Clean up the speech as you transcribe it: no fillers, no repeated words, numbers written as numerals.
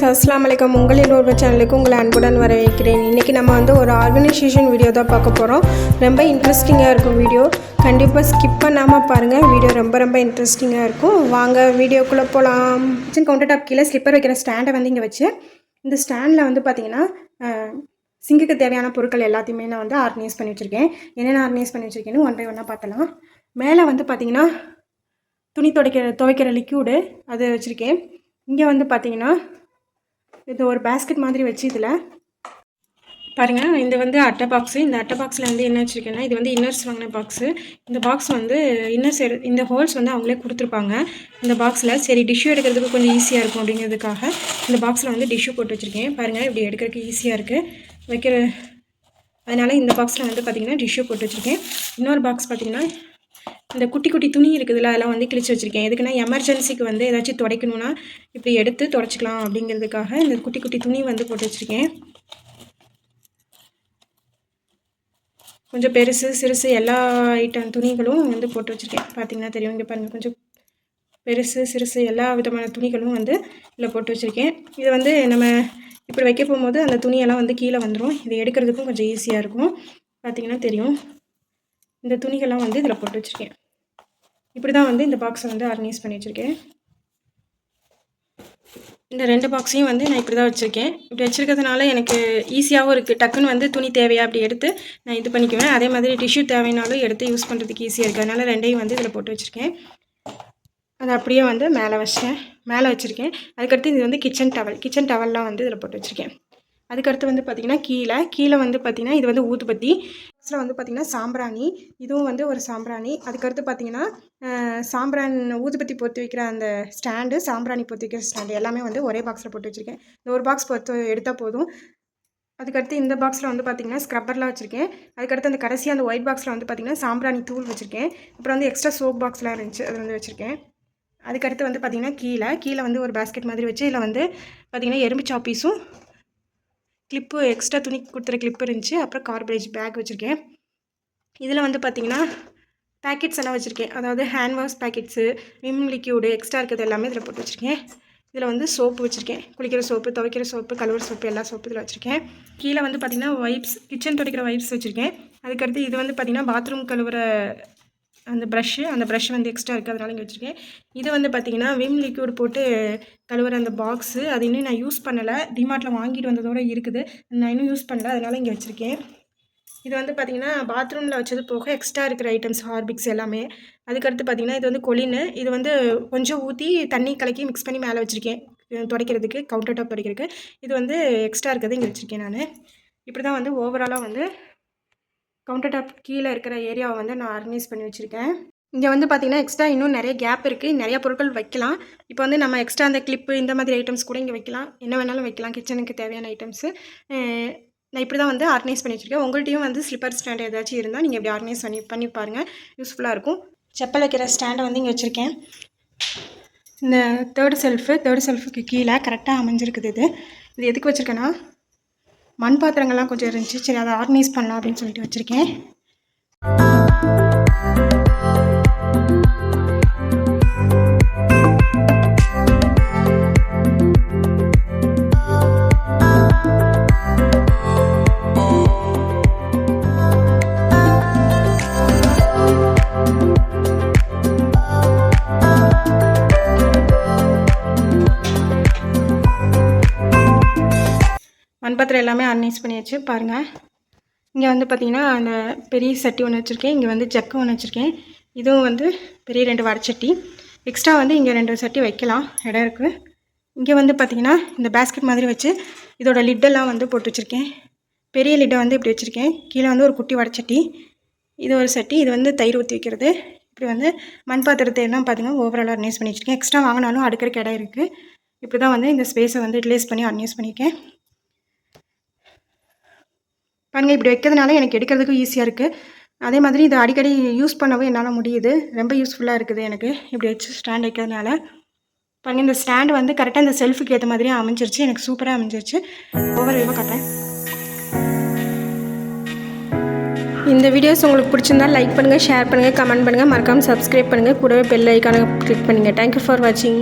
அஸ்ஸலாமு அலைக்கும். உங்களில் ஒரு சேனலுக்கு உங்களை அன்புடன் வரவேற்கிறேன். இன்றைக்கி நம்ம வந்து ஒரு ஆர்கனைசேஷன் வீடியோ தான் பார்க்க போகிறோம். ரொம்ப இன்ட்ரெஸ்டிங்காக இருக்கும் வீடியோ. கண்டிப்பாக ஸ்கிப் பண்ணாமல் பாருங்கள். வீடியோ ரொம்ப இன்ட்ரெஸ்டிங்காக இருக்கும். வாங்க வீடியோக்குள்ளே போகலாம். கிச்சன் கவுண்டர் டாப் கீழே ஸ்லிப்பர் வைக்கிற ஸ்டாண்டை வந்து இங்கே வச்சு, இந்த ஸ்டாண்டில் வந்து பார்த்திங்கன்னா சிங்குக்கு தேவையான பொருட்கள் எல்லாத்தையுமே நான் வந்து ஆர்கனைஸ் பண்ணி வச்சுருக்கேன். என்னென்ன ஆர்கனைஸ் பண்ணி வச்சுருக்கேன்னு ஒன் பை ஒன்னாக பார்த்தலாம். மேலே வந்து பார்த்திங்கன்னா துணி துவைக்கிற லிக்யூடு அது வச்சுருக்கேன். இங்கே வந்து பார்த்திங்கன்னா இது ஒரு பேஸ்கெட் மாதிரி வச்சு இதில் பாருங்கள், இது வந்து அட்டை பாக்ஸு. இந்த அட்டை பாக்ஸில் வந்து என்ன வச்சுருக்கேன்னா, இது வந்து இன்னர்ஸ் வாங்கின பாக்ஸு. இந்த பாக்ஸ் வந்து இன்னர்ஸ் இந்த ஹோல்ஸ் வந்து அவங்களே கொடுத்துருப்பாங்க இந்த பாக்ஸில். சரி, டிஷ்யூ எடுக்கிறதுக்கு கொஞ்சம் ஈஸியாக இருக்கும் அப்படிங்கிறதுக்காக இந்த பாக்ஸில் வந்து டிஷ்யூ போட்டு வச்சுருக்கேன். பாருங்கள், இப்படி எடுக்கிறதுக்கு ஈஸியாக இருக்குது அதனால் இந்த பாக்ஸில் வந்து பார்த்திங்கன்னா டிஷ்யூ போட்டு வச்சுருக்கேன். இன்னொரு பாக்ஸ் பார்த்திங்கன்னா இந்த குட்டி துணி இருக்குதுல்ல, அதெல்லாம் வந்து கிழிச்சு வச்சுருக்கேன். எதுக்குன்னா எமர்ஜென்சிக்கு வந்து ஏதாச்சும் துடைக்கணுன்னா இப்படி எடுத்து துடைச்சிக்கலாம் அப்படிங்கிறதுக்காக இந்த குட்டி துணி வந்து போட்டு வச்சுருக்கேன். கொஞ்சம் பெருசு சிறுசு எல்லா ஐட்டம் துணிகளும் வந்து போட்டு வச்சுருக்கேன். பார்த்திங்கன்னா தெரியும். இங்கே பாருங்கள், கொஞ்சம் பெருசு சிறுசு எல்லா விதமான துணிகளும் வந்து இதில் போட்டு வச்சுருக்கேன். இது வந்து நம்ம இப்படி வைக்க போகும்போது அந்த துணியெல்லாம் வந்து கீழே வந்துடும். இதை எடுக்கிறதுக்கும் கொஞ்சம் ஈஸியாக இருக்கும். பார்த்திங்கன்னா தெரியும். இந்த துணிகள்லாம் வந்து இதில் போட்டு வச்சுருக்கேன். இப்படி தான் வந்து இந்த பாக்ஸை வந்து ஆர்கனைஸ் பண்ணி வச்சுருக்கேன். இந்த 2 பாக்ஸையும் வந்து நான் இப்படி தான் வச்சுருக்கேன். இப்படி வச்சுருக்கிறதுனால எனக்கு ஈஸியாகவும் இருக்குது. டக்குன்னு வந்து துணி தேவையா அப்படி எடுத்து நான் இது பண்ணிக்குவேன். அதே மாதிரி டிஷ்யூ தேவைனாலும் எடுத்து யூஸ் பண்ணுறதுக்கு ஈஸியாக இருக்குது. அதனால் 2ஐயும் வந்து இதில் போட்டு வச்சுருக்கேன். அதை அப்படியே வந்து மேலே வச்சுருக்கேன். அதுக்கடுத்து இது வந்து கிச்சன் டவல்லாம் வந்து இதில் போட்டு வச்சுருக்கேன். அதுக்கடுத்து வந்து பார்த்திங்கன்னா கீழே வந்து பார்த்திங்கன்னா இது வந்து ஊதுபத்தி. நெக்ஸ்ட்டில் வந்து பார்த்திங்கன்னா சாம்பிராணி. இதுவும் வந்து ஒரு சாம்பிராணி. அதுக்கடுத்து பார்த்திங்கன்னா ஊதுபத்தி பொறுத்து வைக்கிற அந்த ஸ்டாண்டு, சாம்பிராணி பொறுத்து வைக்கிற ஸ்டாண்டு எல்லாமே வந்து ஒரே பாக்ஸில் போட்டு வச்சுருக்கேன். இந்த ஒரு பாக்ஸ் பொறுத்து எடுத்தால் போதும். அதுக்கடுத்து இந்த பாக்ஸில் வந்து பார்த்திங்கன்னா ஸ்க்ரப்பர்லாம் வச்சுருக்கேன். அதுக்கடுத்து அந்த கடைசியாக அந்த ஒயிட் பாக்ஸில் வந்து பார்த்திங்கன்னா சாம்பிராணி தூள் வச்சுருக்கேன். அப்புறம் வந்து எக்ஸ்ட்ரா சோப் பாக்ஸ்லாம் இருந்துச்சு, அது வந்து வச்சுருக்கேன். அதுக்கடுத்து வந்து பார்த்திங்கன்னா கீழே வந்து ஒரு பேஸ்கெட் மாதிரி வச்சு இதில் வந்து பார்த்திங்கன்னா எறும்பு சாப்பீஸும் கிளிப்பு எக்ஸ்ட்ரா துணி கொடுத்துற கிளிப்பு இருந்துச்சு. அப்புறம் கார்பேஜ் பேக் வச்சுருக்கேன். இதில் வந்து பார்த்திங்கன்னா பேக்கெட்ஸ் எல்லாம் வச்சுருக்கேன். அதாவது hand wash packets, Vim liquid extra இருக்கிறது எல்லாமே இதில் போட்டு வச்சுருக்கேன். இதில் வந்து சோப்பு வச்சுருக்கேன். குளிக்கிற சோப்பு, துவைக்கிற சோப்பு, கழுவுற சோப்பு எல்லா சோப்பு இதில் வச்சுருக்கேன். கீழே வந்து பார்த்திங்கன்னா வைப்ஸ், கிச்சன் துடைக்கிற வைப்ஸ் வச்சுருக்கேன். அதுக்கடுத்து இது வந்து பார்த்திங்கன்னா பாத்ரூம் கழுவுற அந்த ப்ரஷ் வந்து எக்ஸ்ட்ரா இருக்குது, அதனால இங்கே வச்சுருக்கேன். இது வந்து பார்த்திங்கன்னா விம் லிக்யூட் போட்டு கழுவுற அந்த பாக்ஸு. அது இன்னும் நான் யூஸ் பண்ணலை. டிமார்ட்டில் வாங்கிட்டு வந்ததோடு இருக்குது. நான் இன்னும் யூஸ் பண்ணலை, அதனால் இங்கே வச்சுருக்கேன். இது வந்து பார்த்திங்கன்னா பாத்ரூமில் வச்சது போக எக்ஸ்ட்ரா இருக்கிற ஐட்டம்ஸ், ஹார்பிக்ஸ் எல்லாமே. அதுக்கடுத்து பார்த்திங்கன்னா இது வந்து கொலின்னு. இது வந்து கொஞ்சம் ஊற்றி தண்ணி கலக்கி மிக்ஸ் பண்ணி மேலே வச்சுருக்கேன் துடைக்கிறதுக்கு, கவுண்டர் டாப் துடைக்கிறதுக்கு. இது வந்து எக்ஸ்ட்ரா இருக்கிறது இங்கே வச்சுருக்கேன். நான் இப்படி தான் வந்து ஓவராலாக வந்து கவுண்டர் டாப் கீழே இருக்கிற ஏரியாவை வந்து நான் ஆர்கனைஸ் பண்ணி வச்சுருக்கேன். இங்கே வந்து பார்த்திங்கன்னா எக்ஸ்ட்ரா இன்னும் நிறைய கேப் இருக்குது. நிறையா பொருட்கள் வைக்கலாம். இப்போ வந்து நம்ம எக்ஸ்ட்ரா அந்த கிளிப்பு இந்த மாதிரி ஐட்டம்ஸ் கூட இங்கே வைக்கலாம். என்ன வேணாலும் வைக்கலாம், கிச்சனுக்கு தேவையான ஐட்டம்ஸு. நான் இப்படி தான் வந்து ஆர்கனைஸ் பண்ணி வச்சுருக்கேன். உங்கள்கிட்டையும் வந்து ஸ்லிப்பர் ஸ்டாண்ட் ஏதாச்சும் இருந்தால் நீங்கள் இப்படி ஆர்கனைஸ் பண்ணி பாருங்கள், யூஸ்ஃபுல்லாக இருக்கும். செப்பல் வைக்கிற ஸ்டாண்டை வந்து இங்கே வச்சுருக்கேன். இந்த தேர்டு செல்ஃபுக்கு கீழே கரெக்டாக அமைஞ்சிருக்குது. இது எதுக்கு வச்சுருக்கேன்னா, மண் பாத்திரங்கள்லாம் கொஞ்சம் இருந்துச்சு. சரி, அதை ஆர்கனைஸ் பண்ணலாம் அப்படின்னு சொல்லிட்டு வச்சுருக்கேன். மண்பாத்திரம் எல்லாமே ஆர்கனைஸ் பண்ணியாச்சு. பாருங்கள், இங்கே வந்து பார்த்திங்கன்னா அந்த பெரிய சட்டி ஒன்று வச்சுருக்கேன். இங்கே வந்து ஜக்கு ஒன்று வச்சுருக்கேன். இதுவும் வந்து பெரிய 2 வடச்சட்டி. எக்ஸ்ட்ரா வந்து இங்கே 2 சட்டி வைக்கலாம், இடம் இருக்குது. இங்கே வந்து பார்த்திங்கன்னா இந்த பேஸ்கெட் மாதிரி வச்சு இதோட லிட்டெல்லாம் வந்து போட்டு வச்சுருக்கேன். பெரிய லிட்டை வந்து இப்படி வச்சுருக்கேன். கீழே வந்து ஒரு குட்டி வடச்சட்டி, இது ஒரு சட்டி. இது வந்து தயிர் ஊற்றி வைக்கிறது. இப்படி வந்து மண் பாத்திரத்தை எல்லாம் பார்த்திங்கன்னா ஓவராலாக ஆர்கனைஸ் பண்ணி வச்சுருக்கேன். எக்ஸ்ட்ரா வாங்கினாலும் அடுக்கிறக்கு இடம் இருக்குது. இப்படி தான் வந்து இந்த ஸ்பேஸை வந்து யூட்டிலைஸ் பண்ணி ஆர்கனைஸ் பண்ணியிருக்கேன். பாருங்கள், இப்படி வைக்கிறதுனால எனக்கு எடுக்கிறதுக்கும் ஈஸியாக இருக்குது. அதே மாதிரி இதை அடிக்கடி யூஸ் பண்ணவும் என்னால் முடியுது. ரொம்ப யூஸ்ஃபுல்லாக இருக்குது எனக்கு இப்படி வச்சு ஸ்டாண்ட் வைக்கிறதுனால. பாருங்கள், இந்த ஸ்டாண்டு வந்து கரெக்டாக இந்த செல்ஃபுக்கு ஏற்ற மாதிரியே அமைஞ்சிருச்சு. எனக்கு சூப்பராக அமைஞ்சிருச்சு. ஓவர் வியூவாக காட்டுறேன். இந்த வீடியோஸ் உங்களுக்கு பிடிச்சிருந்தால் லைக் பண்ணுங்கள், ஷேர் பண்ணுங்கள், கமெண்ட் பண்ணுங்கள், மறக்காமல் சப்ஸ்கிரைப் பண்ணுங்கள். கூடவே பெல் ஐக்கானை கிளிக் பண்ணுங்கள். தேங்க்யூ ஃபார் வாட்சிங்.